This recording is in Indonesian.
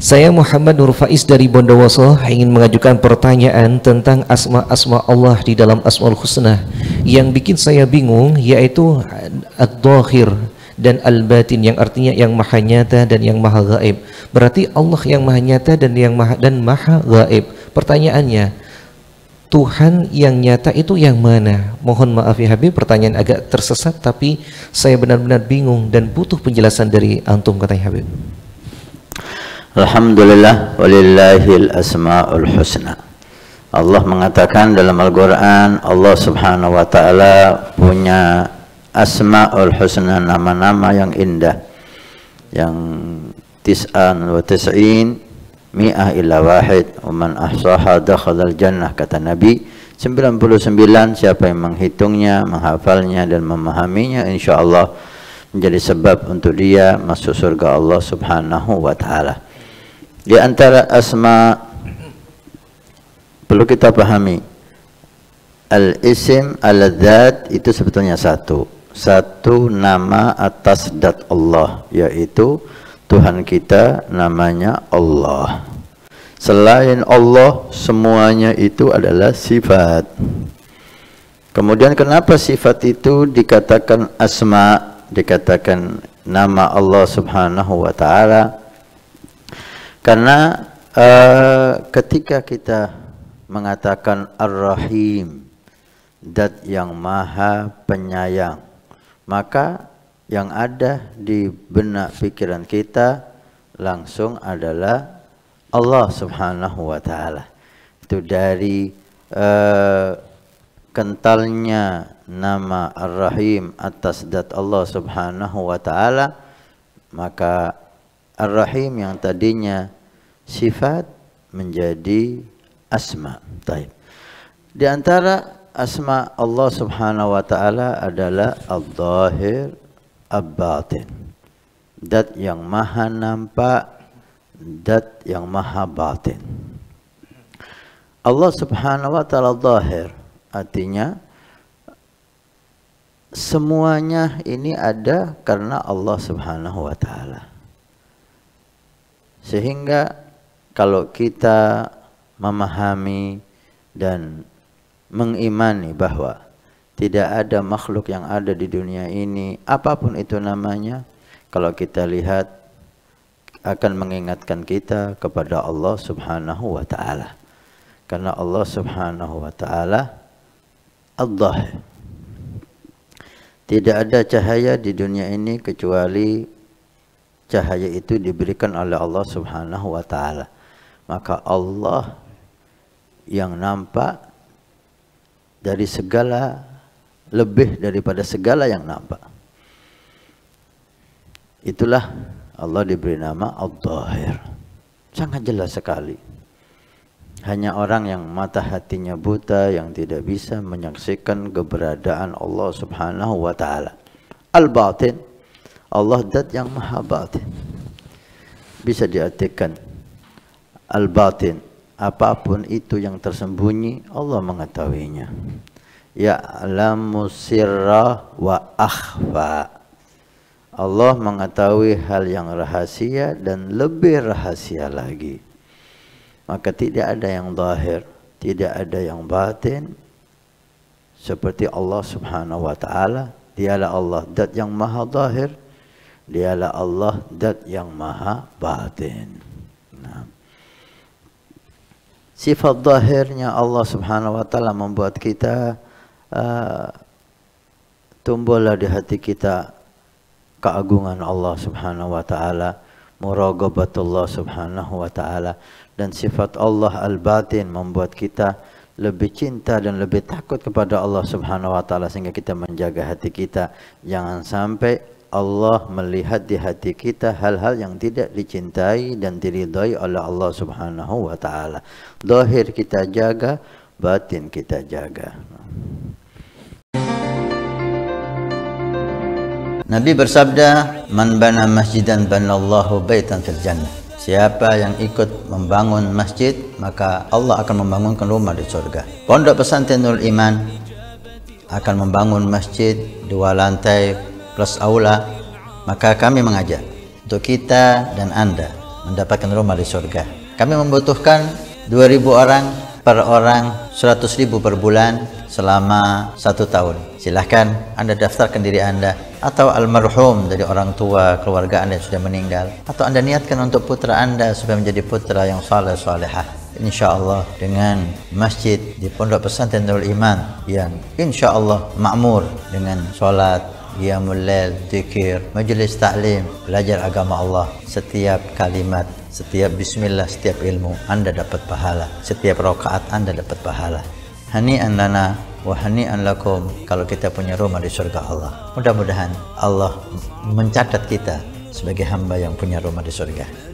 Saya Muhammad Nur Faiz dari Bondowoso ingin mengajukan pertanyaan tentang asma-asma Allah di dalam Asmaul Husna. Yang bikin saya bingung yaitu Ad-Dhahir dan Al-Batin, yang artinya yang maha nyata dan yang maha gaib. Berarti Allah yang maha nyata dan yang maha gaib. Pertanyaannya, Tuhan yang nyata itu yang mana? Mohon maaf ya Habib, pertanyaan agak tersesat, tapi saya benar-benar bingung dan butuh penjelasan dari antum, katanya Habib. Alhamdulillah walillahil asmaul husna. Allah mengatakan dalam Al-Quran, Allah subhanahu wa ta'ala punya asmaul husna, nama-nama yang indah, yang tis'an wa tis'in mi'ah illa wahid wa man ahsaha dakhalal jannah, kata Nabi. 99, siapa yang menghitungnya, menghafalnya dan memahaminya, insyaallah menjadi sebab untuk dia masuk surga Allah subhanahu wa ta'ala. Di antara asma perlu kita pahami, al-isim al-dzat itu sebetulnya satu nama atas zat Allah, yaitu Tuhan kita namanya Allah. Selain Allah semuanya itu adalah sifat. Kemudian kenapa sifat itu dikatakan asma, dikatakan nama Allah subhanahu wa ta'ala? Karena ketika kita mengatakan Ar-Rahim, zat yang maha penyayang, maka yang ada di benak pikiran kita langsung adalah Allah subhanahu wa ta'ala. Itu dari kentalnya nama Ar-Rahim atas zat Allah subhanahu wa ta'ala, maka Ar-Rahim yang tadinya sifat menjadi asma. Taib. Di antara asma Allah subhanahu wa ta'ala adalah Al-Dhahir, Al-Batin, zat yang maha nampak, zat yang maha batin. Allah subhanahu wa ta'ala Al-Dhahir, artinya semuanya ini ada karena Allah subhanahu wa ta'ala. Sehingga kalau kita memahami dan mengimani bahwa tidak ada makhluk yang ada di dunia ini, apapun itu namanya, kalau kita lihat akan mengingatkan kita kepada Allah subhanahu wa ta'ala. Karena Allah subhanahu wa ta'ala Al-Dhahir. Tidak ada cahaya di dunia ini kecuali cahaya itu diberikan oleh Allah subhanahu wa ta'ala. Maka Allah yang nampak dari segala, lebih daripada segala yang nampak. Itulah Allah diberi nama Al-Dhahir. Sangat jelas sekali. Hanya orang yang mata hatinya buta, yang tidak bisa menyaksikan keberadaan Allah subhanahu wa ta'ala. Al-Batin, Allah zat yang maha batin. Bisa diartikan al-batin, apapun itu yang tersembunyi, Allah mengetahuinya. Ya'lamu sirra wa akhfa. Allah mengetahui hal yang rahasia dan lebih rahasia lagi. Maka tidak ada yang zahir, tidak ada yang batin seperti Allah subhanahu wa ta'ala. Dialah Allah zat yang maha zahir, dialah Allah zat yang maha batin. Nah, sifat zahirnya Allah subhanahu wa ta'ala membuat kita tumbuhlah di hati kita keagungan Allah subhanahu wa ta'ala, muraqabatullah subhanahu wa ta'ala. Dan sifat Allah al-batin membuat kita lebih cinta dan lebih takut kepada Allah subhanahu wa ta'ala, sehingga kita menjaga hati kita. Jangan sampai Allah melihat di hati kita hal-hal yang tidak dicintai dan diridhai oleh Allah subhanahu wa ta'ala. Zahir kita jaga, batin kita jaga. Nabi bersabda, man bana masjidan banallahu baitan fil jannah. Siapa yang ikut membangun masjid, maka Allah akan membangunkan rumah di surga. Pondok Pesantren Nurul Iman akan membangun masjid 2 lantai plus aula. Maka kami mengajak untuk kita dan Anda mendapatkan rumah di surga. Kami membutuhkan 2.000 orang per orang, 100.000 per bulan selama 1 tahun. Silahkan Anda daftarkan diri Anda atau almarhum dari orang tua keluarga Anda yang sudah meninggal, atau Anda niatkan untuk putra Anda supaya menjadi putra yang saleh salehah. InsyaAllah dengan masjid di Pondok Pesantren Nurul Iman yang insyaAllah makmur dengan sholat, qiyamul lail, zikir, majlis taklim, belajar agama Allah, setiap kalimat, setiap bismillah, setiap ilmu Anda dapat pahala, setiap rakaat Anda dapat pahala. Hani'an lana wa hani'an lakum kalau kita punya rumah di surga Allah. Mudah-mudahan Allah mencatat kita sebagai hamba yang punya rumah di surga.